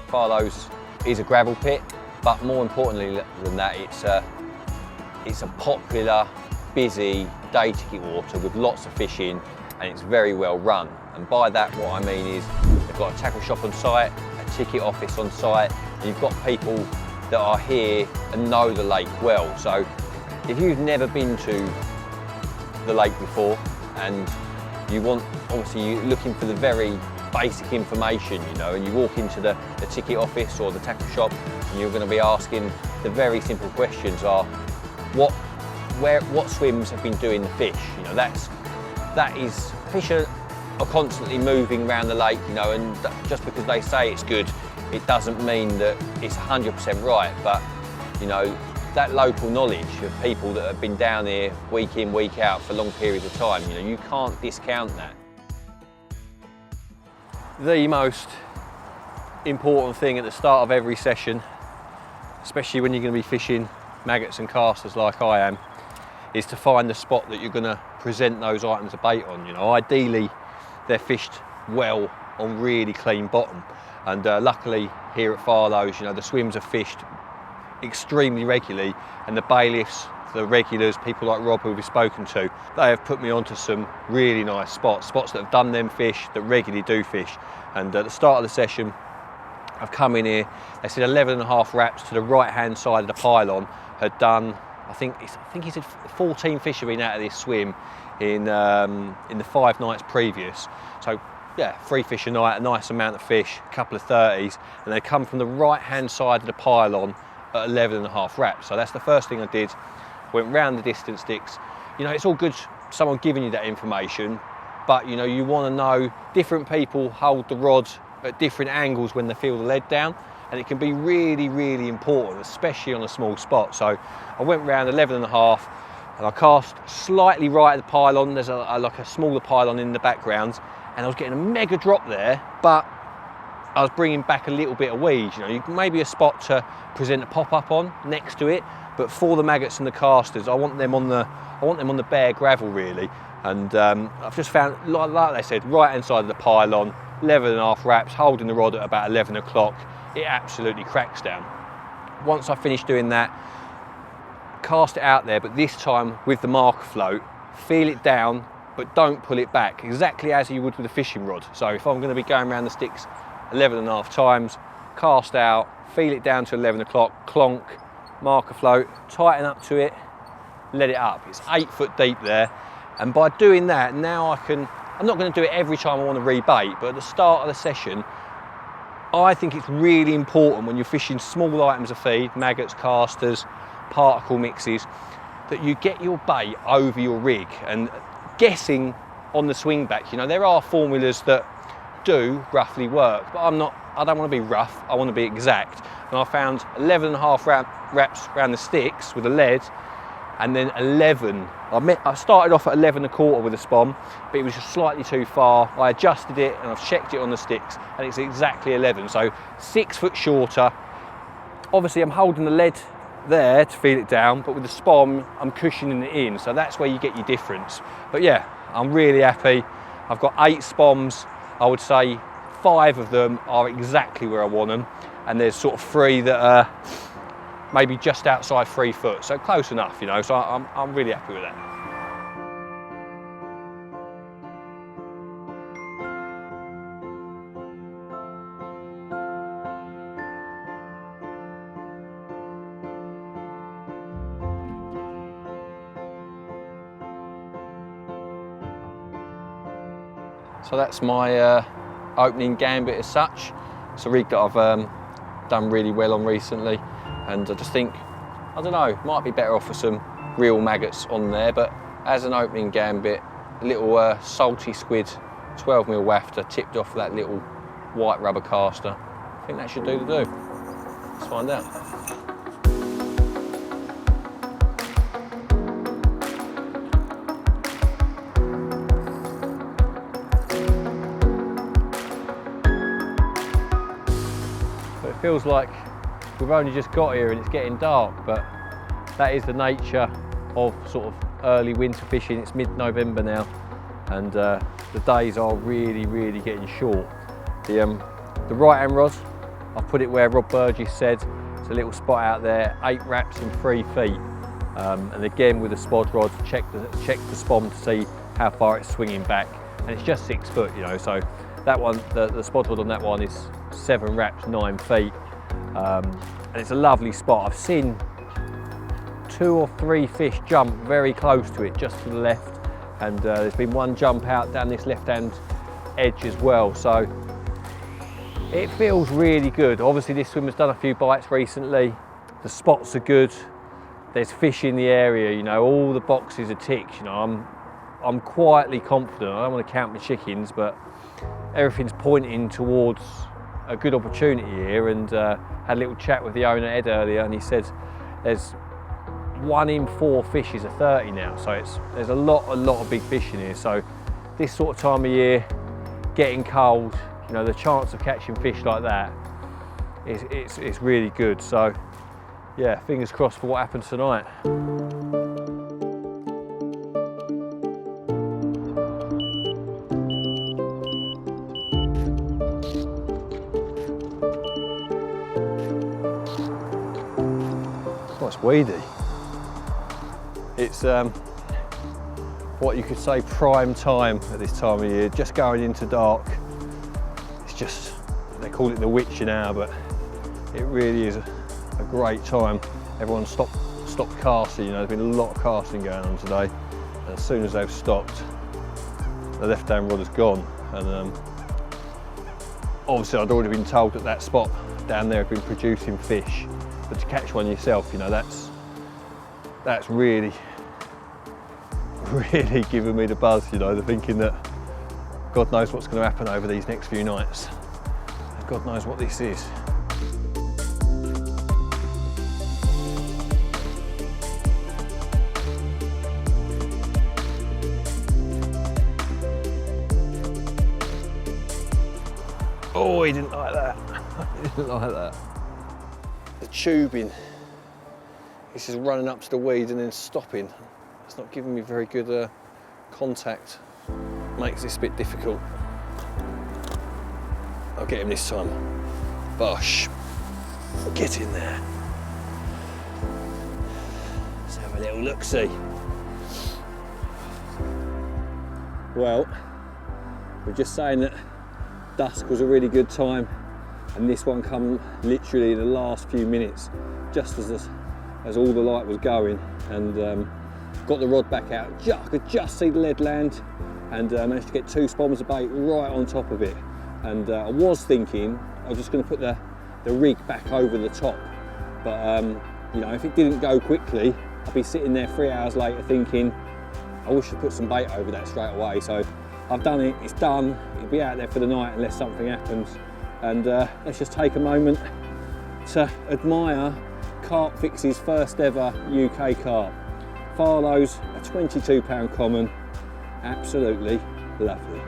Farlows is a gravel pit, but more importantly than that, it's a popular, busy day ticket water with lots of fishing, and it's very well run. And by that, what I mean is they've got a tackle shop on site, a ticket office on site, and you've got people that are here and know the lake well. So if you've never been to the lake before and you want, obviously you're looking for the very basic information, you know, and you walk into the ticket office or the tackle shop and you're going to be asking the very simple questions are, what swims have been doing the fish? You know, that is, fish are constantly moving around the lake, you know, and just because they say it's good, it doesn't mean that it's 100% right. But, you know, that local knowledge of people that have been down here week in, week out for long periods of time, you know, you can't discount that. The most important thing at the start of every session, especially when you're going to be fishing maggots and casters like I am, is to find the spot that you're going to present those items of bait on. You know, ideally they're fished well on really clean bottom, and luckily here at Farlows, you know, the swims are fished extremely regularly, and the bailiffs, the regulars, people like Rob who we've spoken to, they have put me onto some really nice spots that have done them fish, that regularly do fish. And at the start of the session, I've come in here, they said 11.5 wraps to the right hand side of the pylon, had done, I think he said 14 fish have been out of this swim in the 5 nights previous. So yeah, 3 fish a night, a nice amount of fish, a couple of 30s, and they come from the right hand side of the pylon at 11.5 wraps. So that's the first thing I did. Went round the distance sticks. You know, it's all good someone giving you that information, but you know, you want to know different people hold the rod at different angles when they feel the lead down, and it can be really, really important, especially on a small spot. So I went round 11.5 and I cast slightly right at the pylon. There's like a smaller pylon in the background, and I was getting a mega drop there, but I was bringing back a little bit of weed. You know, maybe a spot to present a pop-up on next to it, but for the maggots and the casters, I want them on the bare gravel really. And I've just found, like they said, right hand side of the pylon, 11.5 wraps, holding the rod at about 11 o'clock. It absolutely cracks down. Once I finish doing that, cast it out there, but this time with the marker float, feel it down, but don't pull it back, exactly as you would with a fishing rod. So if I'm going to be going around the sticks 11.5 times, cast out, feel it down to 11 o'clock, clonk, marker float, tighten up to it, let it up. It's 8 foot deep there, and by doing that, now I'm not going to do it every time I want to rebait, but at the start of the session, I think it's really important when you're fishing small items of feed, maggots, casters, particle mixes, that you get your bait over your rig. And guessing on the swing back, you know, there are formulas that do roughly work, but I don't want to be rough, I want to be exact. And I found 11.5 wraps around the sticks with a lead, and then 11. I started off at 11.25 with a spom, but it was just slightly too far. I adjusted it and I've checked it on the sticks, and it's exactly 11, so 6 foot shorter. Obviously I'm holding the lead there to feel it down, but with the spom I'm cushioning it in, so that's where you get your difference. But yeah, I'm really happy. I've got 8 spoms. I would say 5 of them are exactly where I want them, and there's sort of 3 that are maybe just outside 3 foot, so close enough, you know, so I'm really happy with that. So that's my opening gambit as such. It's a rig that I've done really well on recently, and I just think, I don't know, might be better off with some real maggots on there, but as an opening gambit, a little salty squid 12mm wafter tipped off that little white rubber caster. I think that should do the do. Let's find out. It feels like we've only just got here and it's getting dark, but that is the nature of sort of early winter fishing. It's mid-November now, and the days are really, really getting short. The right hand rod I've put it where Rob Burgess said. It's a little spot out there, 8 wraps and 3 feet. And again with the spod rod, check the spom to see how far it's swinging back. And it's just 6 foot, you know, so that one, the spod rod on that one is 7 wraps, 9 feet. And it's a lovely spot. I've seen 2 or 3 fish jump very close to it, just to the left. And there's been one jump out down this left-hand edge as well. So it feels really good. Obviously this swimmer's done a few bites recently. The spots are good. There's fish in the area, you know, all the boxes are ticked, you know. I'm quietly confident. I don't want to count my chickens, but everything's pointing towards a good opportunity here. And had a little chat with the owner, Ed, earlier, and he said there's 1 in 4 fish is a 30 now. So there's a lot of big fish in here. So this sort of time of year, getting cold, you know, the chance of catching fish like that it's really good. So yeah, fingers crossed for what happens tonight. Oh, it's weedy. It's what you could say prime time at this time of year, just going into dark. It's just, they call it the witching hour, but it really is a great time. Everyone stopped casting, you know, there's been a lot of casting going on today. And as soon as they've stopped, the left-hand rod is gone. And obviously I'd already been told that that spot down there had been producing fish. But to catch one yourself, you know, that's really giving me the buzz, you know, the thinking that God knows what's going to happen over these next few nights. God knows what this is. Oh, he didn't like that. He didn't like that. The tubing, this is running up to the weed and then stopping. It's not giving me very good contact. Makes this a bit difficult. I'll get him this time. Bosh. Get in there. Let's have a little look-see. Well, we're just saying that dusk was a really good time, and this one come literally in the last few minutes, just as all the light was going, and got the rod back out. I could just see the lead land, and managed to get 2 spoms of bait right on top of it. And I was thinking I was just going to put the rig back over the top, but you know, if it didn't go quickly, I'd be sitting there 3 hours later thinking, I wish I'd put some bait over that straight away. So I've done it, it's done. It'll be out there for the night unless something happens. And let's just take a moment to admire CarpFix's first ever UK carp. Farlows, a £22 common, absolutely lovely.